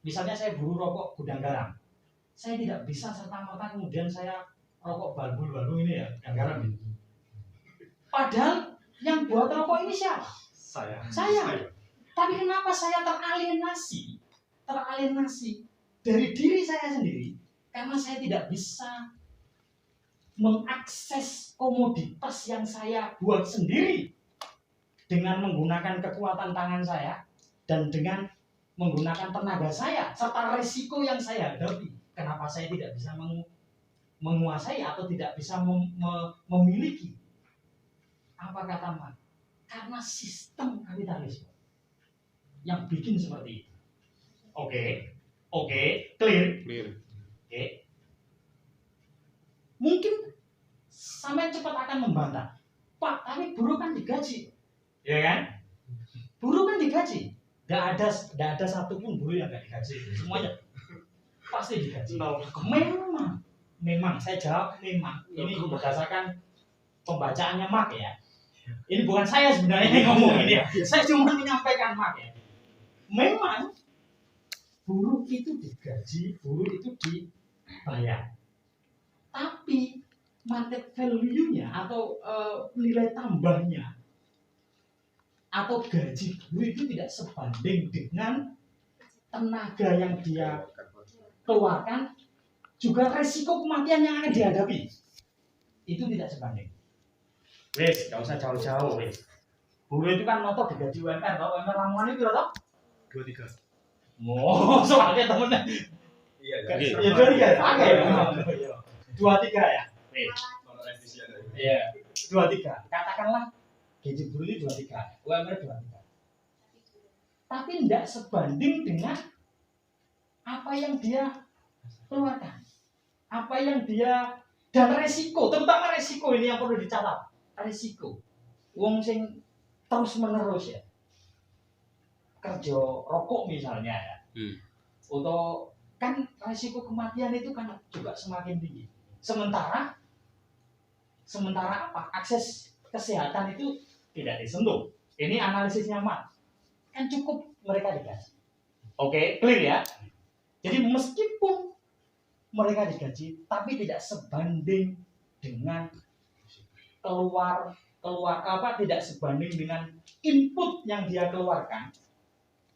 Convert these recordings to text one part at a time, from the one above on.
Misalnya saya buruh rokok gudang garam, saya tidak bisa serta-merta kemudian saya rokok balbul ini ya, gudang garam ini. Padahal yang buat rokok ini siapa? Saya. Tapi kenapa saya teralienasi dari diri saya sendiri? Karena saya tidak bisa mengakses komoditas yang saya buat sendiri dengan menggunakan kekuatan tangan saya dan dengan menggunakan tenaga saya serta risiko yang saya hadapi. Kenapa saya tidak bisa menguasai atau tidak bisa memiliki? Apa kata Marx? Karena sistem kapitalisme yang bikin seperti itu. Oke, clear. Oke. Mungkin sampai cepat akan membantah, Pak, tapi buruh kan digaji, ya kan? Buruh kan digaji. Gak ada satupun buruh yang gak digaji. Semuanya pasti digaji. Memang saya jawab memang. Ini berdasarkan pembacaannya Marx ya. Ini bukan saya sebenarnya yang ngomong ini ya. Saya cuma menyampaikan Marx ya. Memang buruh itu digaji, buruh itu dibayar. Tapi market value-nya atau nilai tambahnya atau gaji buruh itu tidak sebanding dengan tenaga yang dia keluarkan, juga resiko kematian yang akan dihadapi. Itu tidak sebanding. Wes, gak usah jauh-jauh wes. Buruh itu kan noto digaji UMR, tau UMR Lamongan itu berapa? 23. Soalnya temennya. Iya, 23 ya. Oke. 23 ya. Iya, 23. Katakanlah gaji buruh ini 23, UMR 23. Tapi tidak sebanding dengan apa yang dia keluarkan. Apa yang dia dan resiko, terutama resiko ini yang perlu dicatat. Resiko. Wong sing terus menerus ya. Kerja rokok misalnya ya. Atau kan resiko kematian itu kan juga semakin tinggi. Sementara apa? Akses kesehatan itu tidak disentuh. Ini analisisnya Marx. Kan cukup mereka digaji. Oke, clear ya. Jadi meskipun mereka digaji, tapi tidak sebanding dengan tidak sebanding dengan input yang dia keluarkan.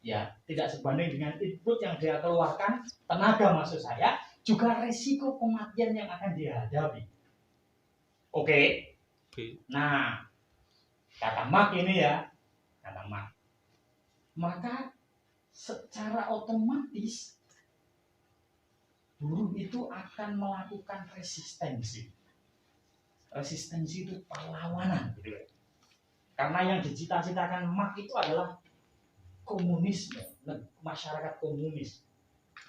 Ya, tidak sebanding dengan input yang dia keluarkan, tenaga maksud saya, juga risiko kematian yang akan dihadapi. Oke. Nah, kata Marx ini ya, kata Marx. Maka secara otomatis buruh itu akan melakukan resistensi. Resistensi itu perlawanan, gitu. Karena yang dicita-citakan Marx itu adalah komunisme, masyarakat komunis.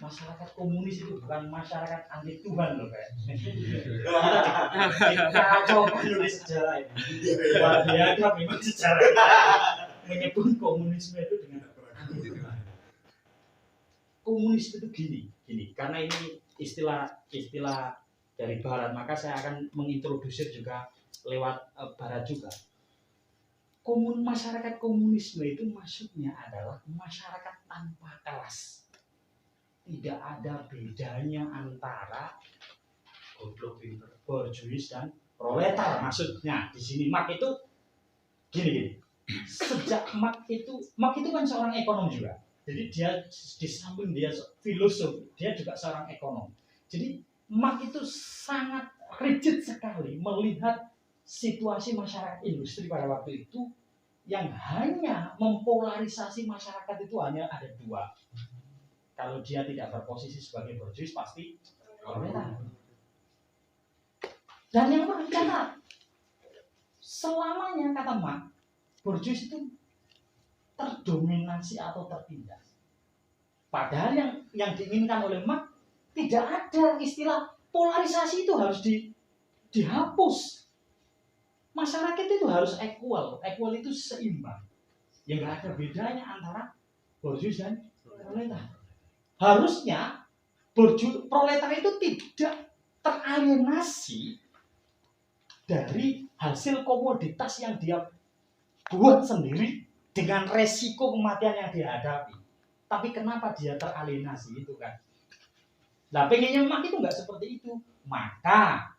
Masyarakat komunis itu bukan masyarakat anti Tuhan loh, kayak. Kita coba nulis sejarah ini. Wah, dia memang sejarah menyebut komunisme itu dengan anti Tuhan. Komunis itu gini, karena ini istilah dari Barat, maka saya akan mengintrodusir juga lewat Barat juga. Masyarakat komunisme itu maksudnya adalah masyarakat tanpa kelas. Tidak ada bedanya antara goblok, pinter, borjuis dan proletar. Maksudnya di sini Marx itu gini. Sejak Marx itu kan seorang ekonom juga. Jadi dia di samping dia filosof, dia juga seorang ekonom. Jadi Marx itu sangat rigid sekali melihat situasi masyarakat industri pada waktu itu yang hanya mempolarisasi masyarakat itu hanya ada dua. Kalau dia tidak berposisi sebagai borjuis pasti proletar. Dan yang perlu dicatat, selamanya kata Marx, borjuis itu terdominasi atau tertindas. Padahal yang diinginkan oleh Marx tidak ada istilah polarisasi itu harus dihapus. Masyarakat itu harus equal itu seimbang. Yang nggak ada bedanya antara borjuis dan proletar. Harusnya proletar itu tidak teralienasi dari hasil komoditas yang dia buat sendiri dengan resiko kematian yang dihadapi. Tapi kenapa dia teralienasi itu kan? Nah, pengennya Marx itu nggak seperti itu. Maka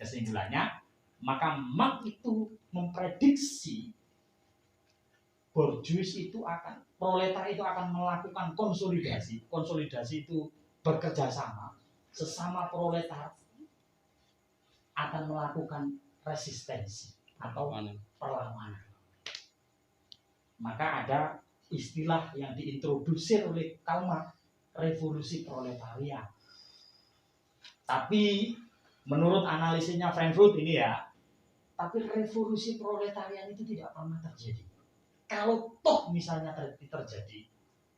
kesimpulannya, maka Marx itu memprediksi borjuis itu akan, proletar itu akan melakukan konsolidasi. Konsolidasi itu bekerja sama, sesama proletar akan melakukan resistensi atau perlawanan. Maka ada istilah yang diintrodusir oleh Karl Marx, revolusi proletariat. Tapi menurut analisisnya Frankfurt ini ya, tapi revolusi proletariat itu tidak pernah terjadi. Kalau toh misalnya terjadi,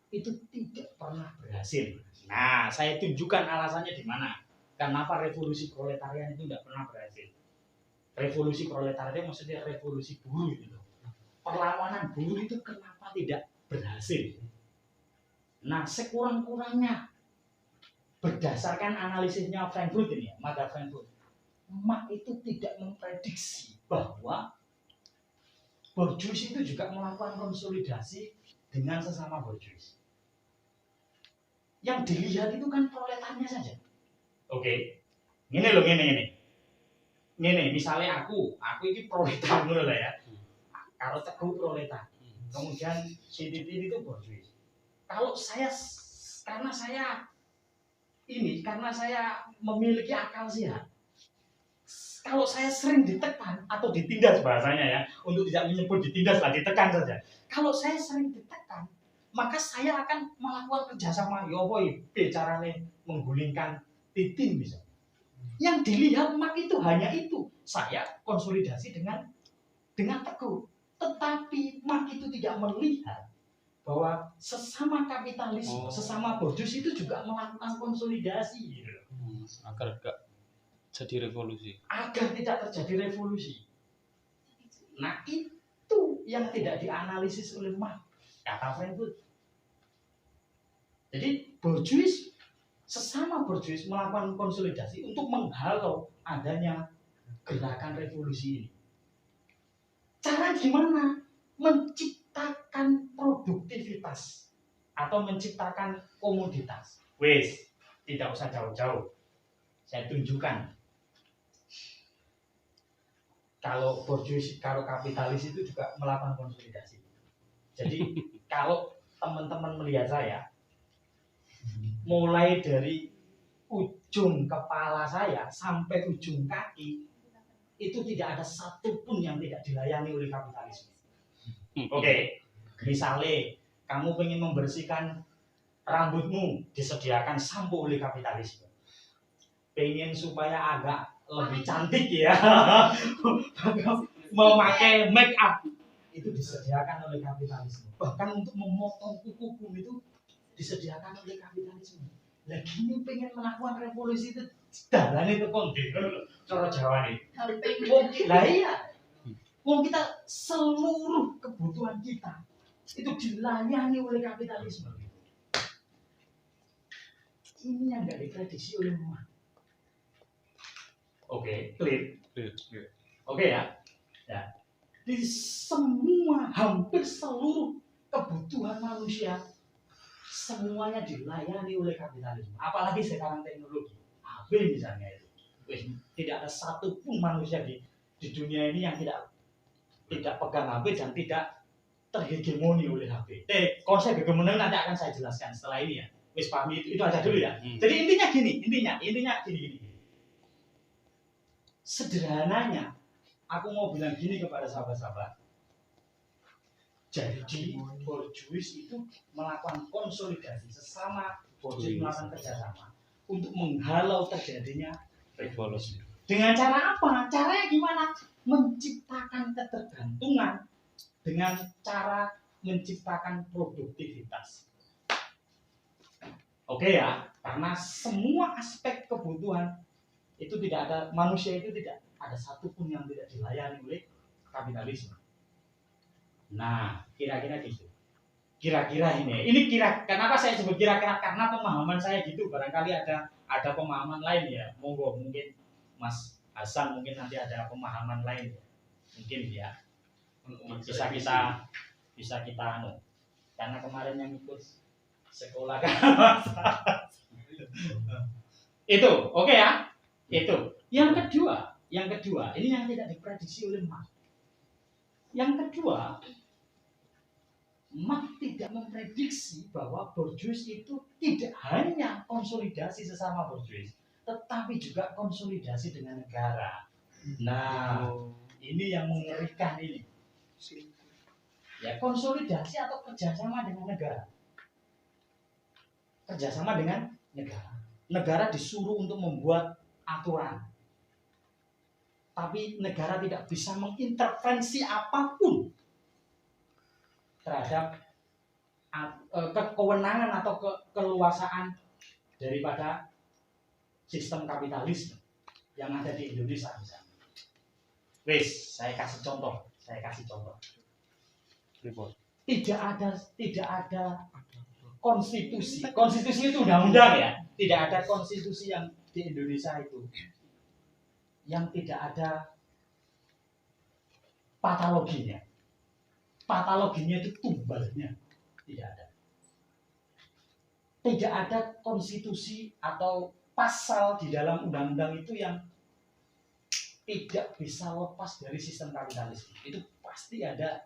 itu tidak pernah berhasil. Nah, saya tunjukkan alasannya di mana. Kenapa revolusi proletariat itu tidak pernah berhasil. Revolusi proletariat maksudnya revolusi buruh itu. Perlawanan buruh itu kenapa tidak berhasil? Nah, sekurang-kurangnya berdasarkan analisisnya Frankfurt ini, maka Frankfurt, Marx itu tidak memprediksi bahwa borjuis itu juga melakukan konsolidasi dengan sesama borjuis. Yang dilihat itu kan proletarnya saja. Oke, ini loh, ini misalnya aku ini proletar dulu lah ya. Kalau Teguh proletar, kemudian si Titin itu borjuis. Kalau saya, karena saya memiliki akal sehat, kalau saya sering ditekan atau ditindas bahasanya ya, untuk tidak menyebut ditindas lah, ditekan saja. Kalau saya sering ditekan, maka saya akan melakukan kerjasama. Ya boy, caranya menggulingkan Titin bisa. Yang dilihat Marx itu hanya itu, saya konsolidasi dengan Teguh. Tetapi Marx itu tidak melihat bahwa sesama kapitalisme, sesama borjuis itu juga melakukan konsolidasi gitu. Agar gak jadi revolusi. Agar tidak terjadi revolusi. Nah, itu yang tidak dianalisis oleh Marx, kata Frankfurt. Jadi borjuis, sesama borjuis melakukan konsolidasi untuk menghalau adanya gerakan revolusi ini. Cara gimana? Menciptakan produktivitas atau menciptakan komoditas. Wes, tidak usah jauh-jauh. Saya tunjukkan. Kalau borjuis, kalau kapitalis itu juga melakukan konsolidasi. Jadi kalau teman-teman melihat saya, mulai dari ujung kepala saya sampai ujung kaki, itu tidak ada satupun yang tidak dilayani oleh kapitalisme. Oke, misalnya kamu ingin membersihkan rambutmu, disediakan sampo oleh kapitalisme. Pengen supaya agak lebih cantik ya, memakai make up, itu disediakan oleh kapitalisme. Bahkan untuk memotong kuku itu disediakan oleh kapitalisme. Lah gini pengen melakukan revolusi itu dalane itu konde cara Jawa nih. Lah iya. Wong kita seluruh kebutuhan kita itu dilayani oleh kapitalisme. Ini yang nggak diprediksi oleh Marx. Oke, clear. Oke ya. Ya. Di semua, hampir seluruh kebutuhan manusia semuanya dilayani oleh kapitalisme. Apalagi sekarang teknologi. HP misalnya itu. Tidak ada satupun manusia di dunia ini yang tidak pegang HP dan tidak terhegemoni oleh HP. Konsep hegemoni nanti akan saya jelaskan setelah ini ya. Wis pahami itu aja dulu ya. Jadi intinya gini. Sederhananya, aku mau bilang gini kepada sahabat-sahabat. Jadi borjuis itu melakukan konsolidasi sesama borjuis melakukan kerjasama untuk menghalau terjadinya revolusi. Dengan cara apa? Caranya gimana? Menciptakan ketergantungan dengan cara menciptakan produktivitas. Oke ya, karena semua aspek kebutuhan itu tidak ada, manusia itu tidak ada satupun yang tidak dilayani oleh kapitalisme. Nah, kira-kira gitu. Kira-kira ini kenapa saya sebut kira-kira, karena pemahaman saya gitu. Barangkali ada pemahaman lain ya. Monggo, mungkin Mas Hasan mungkin nanti ada pemahaman lain ya. Mungkin ya. Bisa kita karena kemarin yang ikut Sekolah kan. Itu, oke ya? Itu. Yang kedua, ini yang tidak diprediksi oleh Marx. Yang kedua, Marx tidak memprediksi bahwa borjuis itu tidak hanya konsolidasi sesama borjuis, tetapi juga konsolidasi dengan negara. Nah, ini yang mengerikan ini. Ya, konsolidasi atau kerjasama dengan negara. Kerjasama dengan negara. Negara disuruh untuk membuat aturan. Tapi negara tidak bisa mengintervensi apapun terhadap kewenangan atau keluasaan daripada sistem kapitalisme yang ada di Indonesia misalnya. Wes, saya kasih contoh. Tidak ada konstitusi. Konstitusi itu undang-undang ya. Tidak ada konstitusi yang di Indonesia itu yang tidak ada patologinya. Patologinya itu tumbalnya. Tidak ada. Tidak ada konstitusi atau pasal di dalam undang-undang itu yang tidak bisa lepas dari sistem kapitalisme. Itu pasti ada.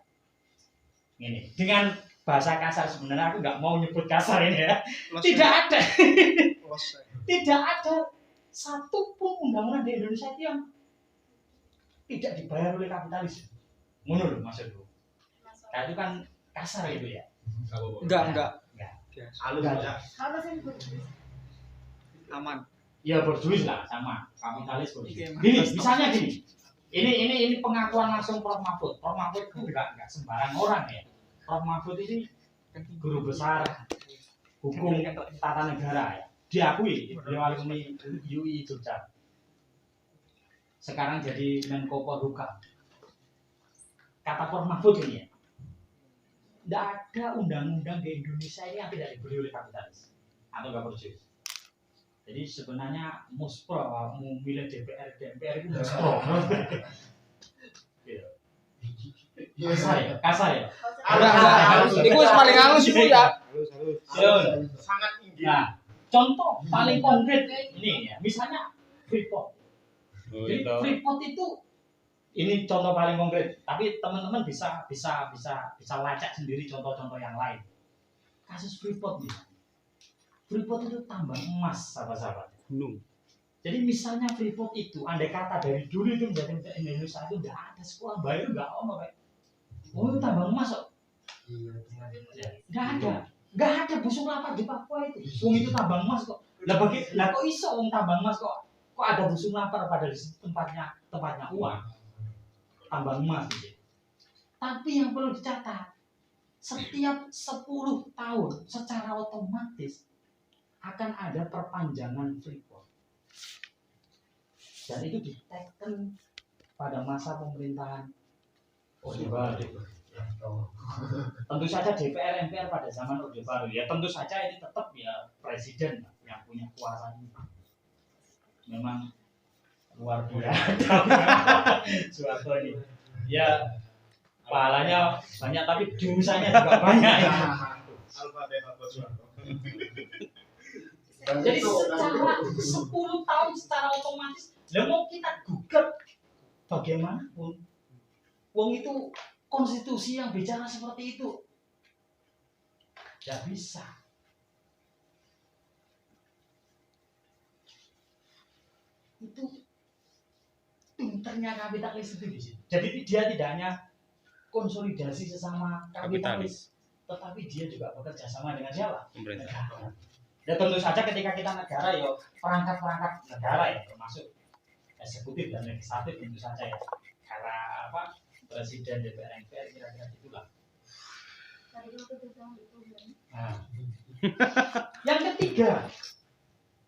Ini dengan bahasa kasar, sebenarnya aku nggak mau nyebut kasar ini ya. Tidak ada. Tidak ada satu pun undang-undang di Indonesia itu yang tidak dibayar oleh kapitalis. Menurut maksudku. Nah, itu kan kasar itu ya. Enggak. Halus ya. Aman. Ya borjuis lah sama kapitalis borjuis. Gini, misalnya gini. Ini pengakuan langsung Prof Mahfud. Prof Mahfud itu enggak sembarang orang ya. Prof Mahfud ini guru besar hukum tata negara ya. Diakui beliau alumni UI Jogja. Sekarang jadi Menko Polhukam. Kata Prof Mahfud ini ya, tidak ada undang-undang di Indonesia ini yang tidak dibeli oleh kapitalis atau nggak borjuis. Jadi sebenarnya muspro memilih DPR itu muspro. Kasar ya. Itu paling halus itu ya. Sangat tinggi. Nah, contoh paling konkret ini ya, misalnya Freeport. Jadi Freeport itu ini contoh paling konkret, tapi teman-teman bisa lacak sendiri contoh-contoh yang lain. Kasus Freeport nih. Freeport itu tambang emas, sahabat-sahabat. Jadi misalnya Freeport itu, andai kata dari dulu itu menjadi Indonesia itu tidak ada sekolah baru, nggak ono kayak, oh itu tambang emas kok. Nggak ada busuk lapar di Papua itu. Wong itu tambang emas kok. Lah kok iso wong tambang emas kok ada busuk lapar pada di tempatnya uang. Tambang emas gitu. Tapi yang perlu dicatat, setiap 10 tahun secara otomatis akan ada perpanjangan Freeport. Dan itu diteken pada masa pemerintahan Orde Baru. Tentu saja DPR MPR pada zaman Orde Baru ya, tentu saja ini tetap ya presiden yang punya kuasa ini. Memang luar biasa Soeharto ini. Ya pahalanya banyak tapi dosanya juga banyak. Jadi secara 10 tahun secara otomatis, lah mau kita gugat bagaimanapun, wong itu konstitusi yang bicara seperti itu tidak bisa. Itu pinternya kapitalis itu di sini. Jadi dia tidak hanya konsolidasi sesama kapitalis, tetapi dia juga bekerja sama dengan siapa? Negara. Dan tentu saja ketika kita negara ya perangkat-perangkat negara ya termasuk eksekutif dan legislatif tentu saja ya. Karena apa? Presiden, DPR, MPR kira-kira itulah. Nah. Yang ketiga,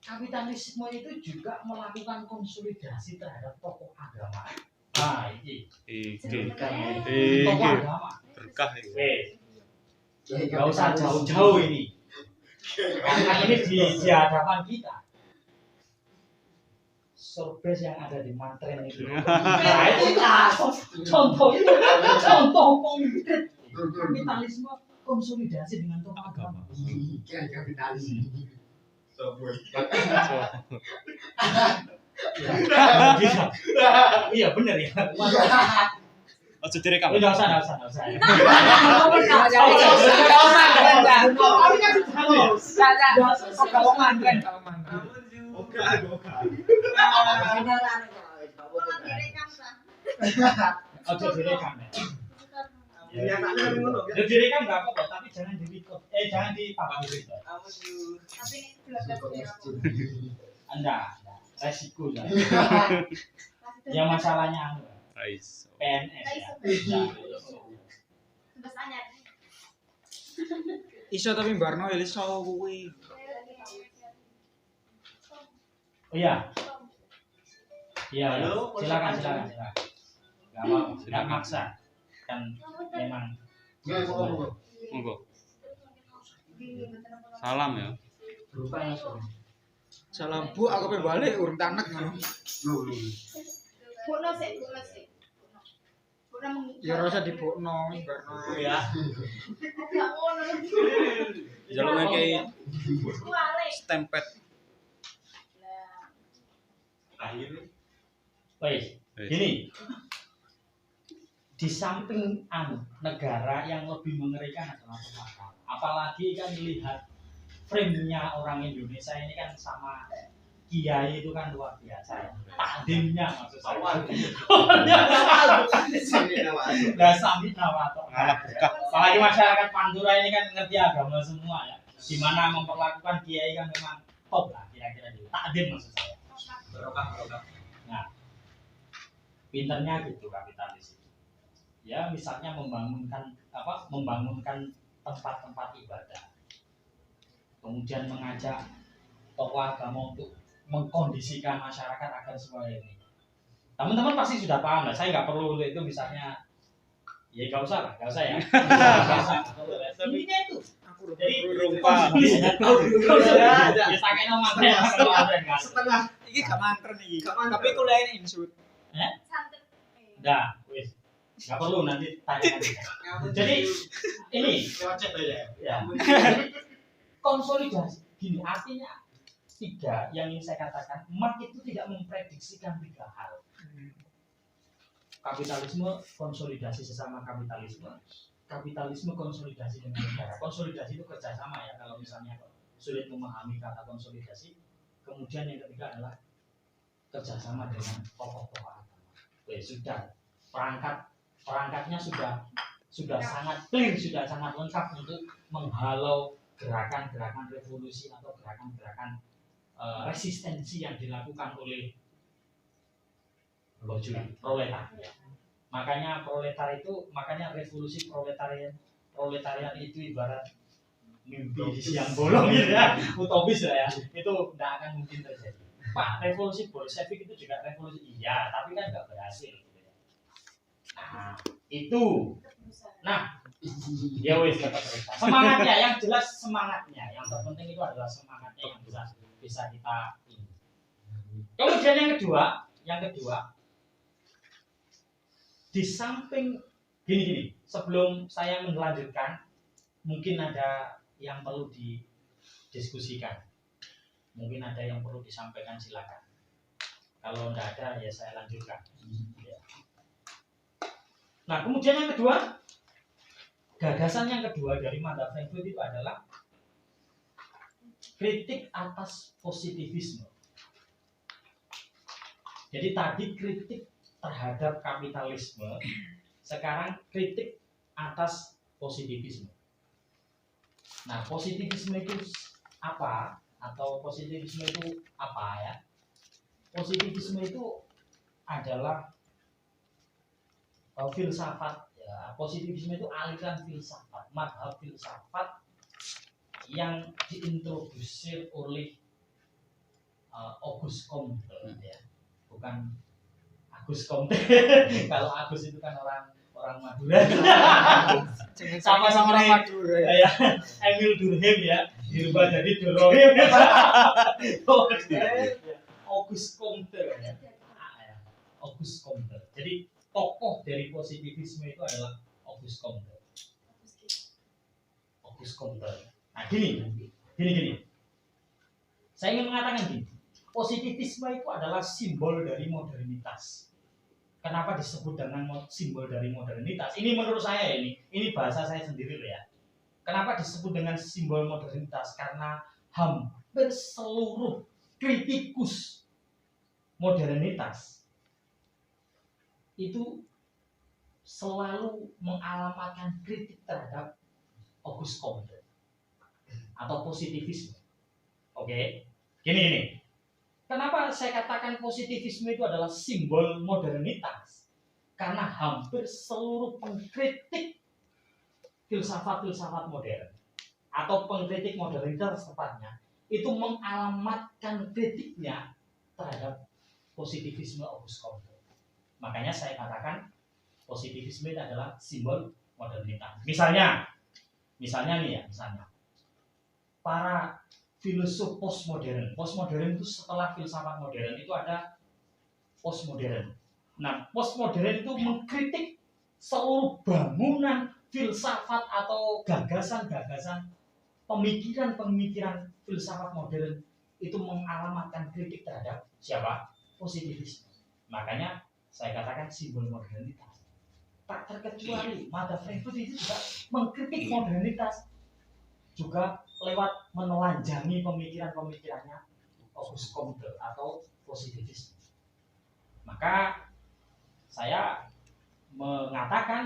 kapitalisme itu juga melakukan konsolidasi terhadap tokoh agama. Nah, ini. Tokoh agama. Berkah itu. Gak usah jauh-jauh ini. Karena ini di hadapan kita. Sorbes yang ada di Mantren itu. Nah, itu contoh konkret kapitalisme konsolidasi dengan tokoh agama. Iya benar ya. Ojo direkam. Enggak usah. Ojo direkam. Ya direkam enggak apa-apa, tapi jangan di-record. Jangan di-publish. Tapi Enggak, resiko ya. Ya masalahnya Ais. PNS ya. Tugas anyar. Iso tapi Barno iso kuwi. Oh iya. Iya, silakan. Enggak apa-apa, enggak maksa. Kan memang Monggo. Salam ya. Salam Bu, aku pe balik urung tanek. Bukno sik. Bukno mengi. Ya rasa dibukno Barno. ya. Enggak ngono. Jaluk ngekei Wale. stempet. Wes, gini. Di samping negara yang lebih mengerikan adalah Pakistan. Apalagi kan lihat frame-nya orang Indonesia ini kan sama kiai itu kan luar biasa ya. Takdimnya maksud saya. Nah, sambil nawato. Ngalah berkah. Apalagi masyarakat Pantura ini kan ngerti agama semua ya. Di mana memperlakukan kiai kan memang top lah kira-kira gitu. Takdim maksud saya. Nah, pinternya gitu kapitalis itu. Ya, misalnya membangunkan tempat-tempat ibadah. Kemudian mengajak tokoh agama untuk mengkondisikan masyarakat agar semua ini. Teman-teman pasti sudah paham lah. Saya nggak perlu itu misalnya. Ya nggak usah ya. Intinya itu. Jadi Rupa. Setengah. Iki gak mantren iki. Tapi kuliahnya insut. Santet. Dah, wis. Nggak perlu nanti tanya. Jadi ini ya. Konsolidasi. Gini artinya tiga yang ingin saya katakan, Marx itu tidak memprediksikan tiga hal. Kapitalisme konsolidasi sesama kapitalisme, kapitalisme konsolidasi dengan negara. Konsolidasi itu kerjasama ya. Kalau misalnya sulit memahami kata konsolidasi, kemudian yang ketiga adalah kerjasama dengan tokoh-tokoh agama. Sudah perangkatnya sudah sangat clear, sudah sangat lengkap untuk menghalau gerakan-gerakan revolusi atau gerakan-gerakan resistensi yang dilakukan oleh proletar. Makanya revolusi proletariat itu ibarat mimpi di siang bolong gitu ya, utopis lah ya. Itu tidak akan mungkin terjadi. Pak, revolusi Bolshevik itu juga revolusi, iya, tapi kan nggak berhasil. Nah, itu. Nah, ya wis kata cerita. Semangatnya yang jelas semangatnya. Yang terpenting itu adalah semangatnya yang bisa kita ini. Kemudian yang kedua di samping gini, sebelum saya melanjutkan, mungkin ada yang perlu didiskusikan. Mungkin ada yang perlu disampaikan, silakan. Kalau tidak ada ya saya lanjutkan. Ya. Nah, kemudian yang kedua, gagasan yang kedua dari Marx Frankfurt itu adalah kritik atas positivisme. Jadi tadi kritik terhadap kapitalisme, sekarang kritik atas positivisme. Nah, positivisme itu apa? Atau positivisme itu apa ya? Positivisme itu adalah filsafat ya. Positivisme itu aliran filsafat, mazhab filsafat yang diintrodusir oleh Auguste Comte ya. Bukan Agus Comte. Kalau Agus itu kan orang Madura. Sama-sama orang Madura ya. Emil Durkheim ya, dirubah jadi Durkheim. Auguste Comte ya. Auguste Comte. Jadi tokoh dari positivisme itu adalah Auguste Comte. Auguste Comte. Nah, gini. Saya ingin mengatakan gini, positivisme itu adalah simbol dari modernitas. Kenapa disebut dengan simbol dari modernitas? Ini menurut saya ini bahasa saya sendiri loh ya. Kenapa disebut dengan simbol modernitas? Karena hampir seluruh kritikus modernitas itu selalu mengalamatkan kritik terhadap Auguste Comte atau positivisme. Oke, gini. Kenapa saya katakan positivisme itu adalah simbol modernitas? Karena hampir seluruh pengkritik filsafat-filsafat modern atau pengkritik modernitas tepatnya itu mengalamatkan kritiknya terhadap positivisme Auguste Comte. Makanya saya katakan positivisme itu adalah simbol modernitas. Misalnya para filosof postmodern itu setelah filsafat modern itu ada postmodern. Nah, postmodern itu mengkritik seluruh bangunan filsafat atau gagasan-gagasan pemikiran filsafat modern itu mengalamatkan kritik terhadap siapa? Positivisme. Makanya saya katakan simbol modernitas. Tak terkecuali Mada Frankfurt itu juga mengkritik modernitas juga lewat menelanjangi pemikirannya Auguste Comte atau positivisme. Maka saya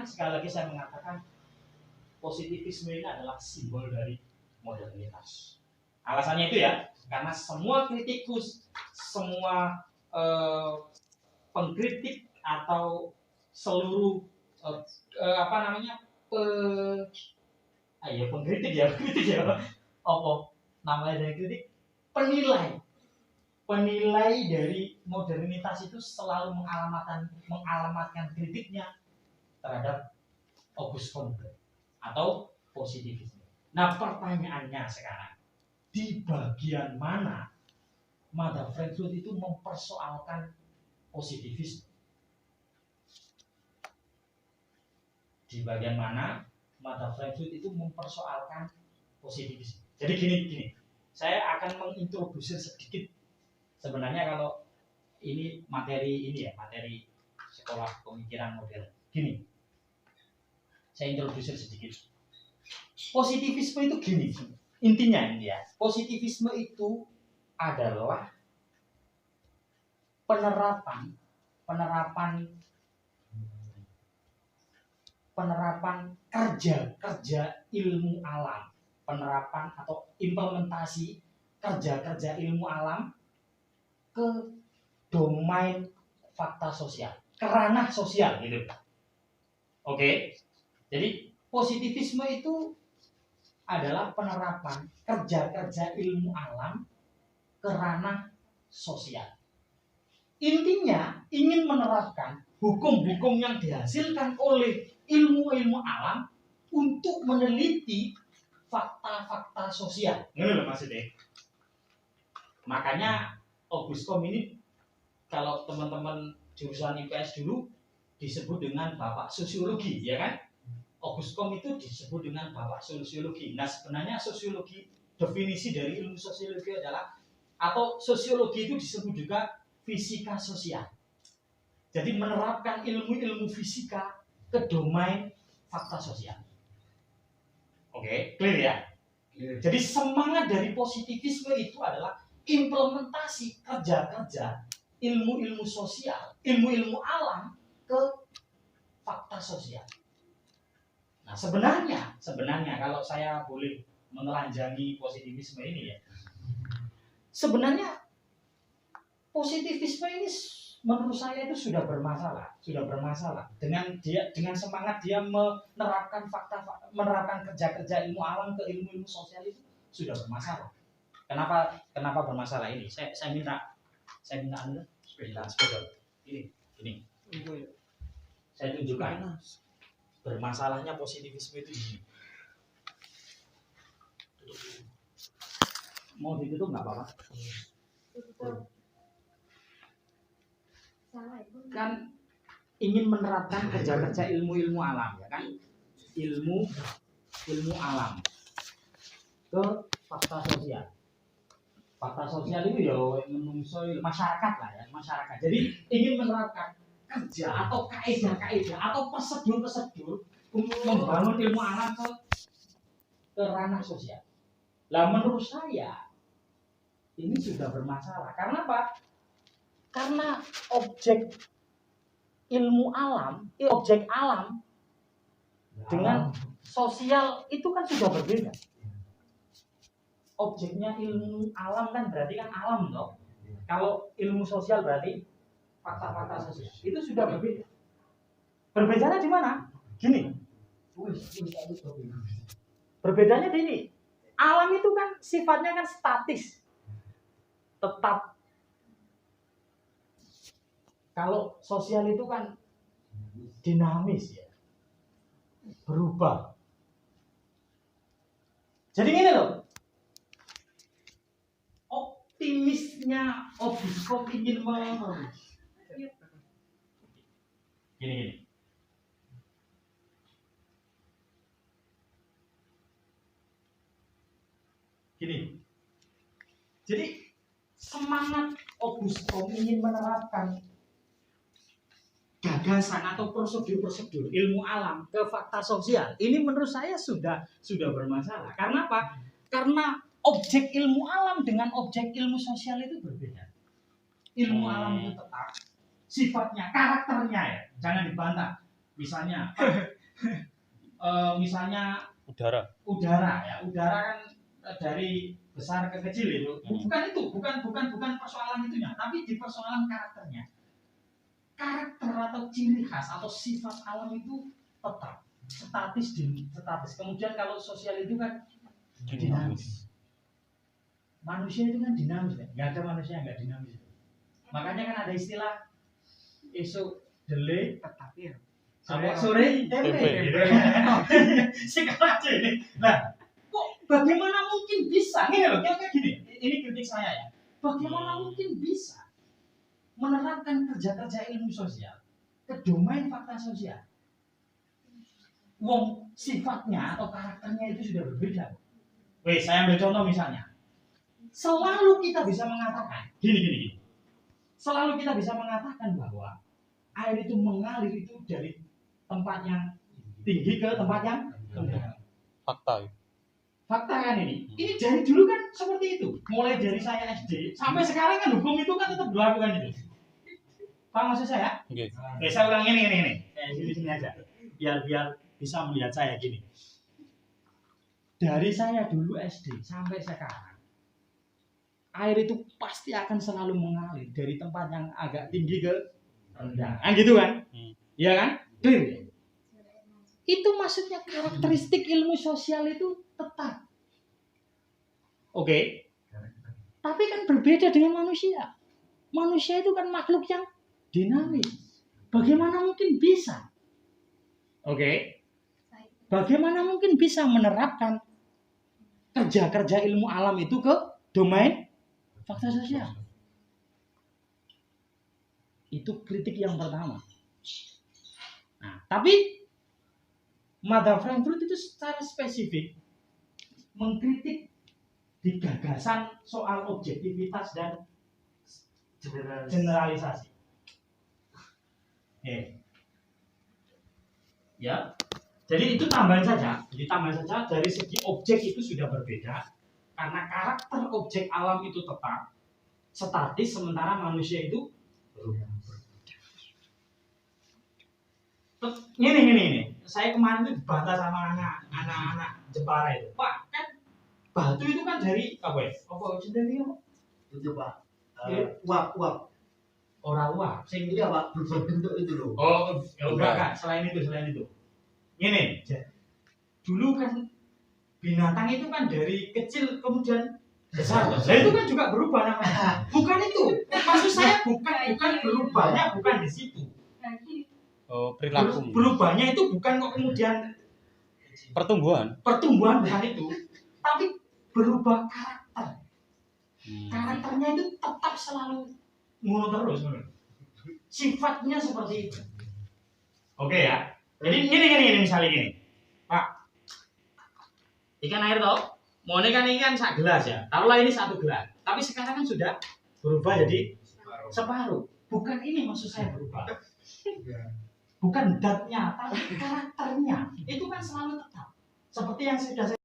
sekali lagi saya mengatakan positivisme ini adalah simbol dari modernitas. Alasannya itu ya, karena semua kritikus, semua pengkritik atau seluruh pengkritik ya apa namanya dari kritik, penilai dari modernitas itu selalu mengalamatkan kritiknya terhadap Auguste Comte atau positivisme. Nah, pertanyaannya sekarang, di bagian mana Mada Frankfurt itu mempersoalkan positivisme? Di bagian mana Mada Frankfurt itu mempersoalkan positivisme? Jadi gini, saya akan mengintroduksi sedikit. Sebenarnya kalau ini materi sekolah pemikiran modern. Gini, saya introduksi sedikit. Positivisme itu gini, intinya ini ya. Positivisme itu adalah penerapan kerja ilmu alam, penerapan atau implementasi kerja ilmu alam ke domain fakta sosial, ke ranah sosial gitu. Oke. Jadi positivisme itu adalah penerapan kerja ilmu alam ke ranah sosial. Intinya ingin menerapkan hukum-hukum yang dihasilkan oleh ilmu alam untuk meneliti fakta-fakta sosial. Ini loh maksudnya. Makanya Auguste Comte ini kalau teman-teman jurusan IPS dulu disebut dengan bapak sosiologi, ya kan? Auguste Comte itu disebut dengan bapak sosiologi. Nah, sebenarnya sosiologi, definisi dari ilmu sosiologi adalah, atau sosiologi itu disebut juga fisika sosial. Jadi menerapkan ilmu fisika ke domain fakta sosial. Oke, clear ya? Jadi semangat dari positivisme itu adalah implementasi kerja ilmu sosial, ilmu alam ke fakta sosial. Nah, sebenarnya kalau saya boleh menelanjangi positivisme ini ya, sebenarnya positivisme ini menurut saya itu sudah bermasalah dengan semangat dia menerapkan kerja ilmu alam ke ilmu sosial itu sudah bermasalah. Kenapa bermasalah ini? Saya minta Anda sepeda ini. Saya tunjukkan bermasalahnya positivisme itu ini. Mau ditutup nggak apa-apa? Kan ingin menerapkan kerja ilmu alam, ya kan? Ilmu alam ke fakta sosial. Fakta sosial itu ya menungso masyarakat lah ya, masyarakat. Jadi ingin menerapkan kerja atau kaidah-kaidah atau prosedur-prosedur untuk membangun ilmu alam ke ranah sosial. Lah menurut saya ini sudah bermasalah. Karena apa? Karena objek ilmu alam, objek alam dengan sosial itu kan sudah berbeda. Objeknya ilmu alam kan berarti kan alam toh. Kalau ilmu sosial berarti fakta-fakta sosial. Itu sudah berbeda. Berbedanya di mana? Gini. Berbedanya di ini. Alam itu kan sifatnya kan statis. Tetap. Kalau sosial itu kan dinamis ya. Berubah. Jadi gini loh. Optimisnya Obiskop ingin gini. Jadi semangat Obiskop ingin menerapkan gagasan atau prosedur-prosedur ilmu alam ke fakta sosial. Ini menurut saya sudah bermasalah. Karena apa? Karena objek ilmu alam dengan objek ilmu sosial itu berbeda. Ilmu alam itu tetap sifatnya, karakternya ya, jangan dibantah. Misalnya Udara ya, udara kan dari besar ke kecil itu. Bukan persoalan itunya, tapi di persoalan karakternya. Karakter atau ciri khas atau sifat alam itu tetap statis. Kemudian kalau sosial itu kan dinamis. Manusia itu kan dinamis, nggak ada manusia yang nggak dinamis. Makanya kan ada istilah esok dele tetapi sore tempe. Sekarang aja ini. Nah, kok bagaimana mungkin bisa? Ini loh, kayak gini. Ini kritik saya ya. Bagaimana mungkin bisa menerapkan kerja-kerja ilmu sosial ke domain fakta sosial? Wong sifatnya atau karakternya itu sudah berbeda. Weh, saya ambil contoh misalnya. Selalu kita bisa mengatakan gini. Selalu kita bisa mengatakan bahwa air itu mengalir itu dari tempat yang tinggi ke tempat yang rendah. Fakta kan ini. Ini dari dulu kan seperti itu. Mulai dari saya SD sampai sekarang kan hukum itu kan tetap berlaku kan itu. Paham maksud saya? Okay. Saya ulang ini. Sini aja. Biar bisa melihat saya gini. Dari saya dulu SD sampai sekarang, air itu pasti akan selalu mengalir dari tempat yang agak tinggi ke rendah. Kan gitu kan? Iya kan? Clear. Itu maksudnya karakteristik ilmu sosial itu tetap. Oke. Tapi kan berbeda dengan manusia. Manusia itu kan makhluk yang dinamis. Bagaimana mungkin bisa? Oke. Bagaimana mungkin bisa menerapkan kerja-kerja ilmu alam itu ke domain fakta sosial? Itu kritik yang pertama. Nah, tapi Mother Frankfurt itu secara spesifik mengkritik di gagasan soal objektivitas dan generalisasi. Ya. Jadi itu tambahan saja. Dari segi objek itu sudah berbeda karena karakter objek alam itu tetap statis sementara manusia itu berubah. Ini. Saya kemarin itu dibantah sama anak-anak Jepara itu. Pak, kan batu itu kan dari apa ya? Dari apa? Itu Pak. Uap. Orang uap. Sing itu ya Pak, berbentuk itu loh. Oh, ya enggak kan. Selain itu. Ini, dulu kan binatang itu kan dari kecil kemudian besar. Nah, itu kan juga berubah namanya. Bukan itu. Maksud saya bukan berubahnya bukan di situ. Oh, perilaku. Berubahnya itu bukan kok kemudian Pertumbuhan bukan itu, tapi berubah karakter. Karakternya itu tetap selalu ngono terus. Sifatnya seperti itu. Oke ya. Jadi ini misalnya gini, Pak. Ikan air toh Mau ini kan sak gelas ya. Taruhlah ini 1 gelas. Tapi sekarang kan sudah berubah jadi separuh. Bukan ini maksud saya berubah. Bukan datnya, tapi karakternya. Itu kan selalu tetap. Seperti yang sudah saya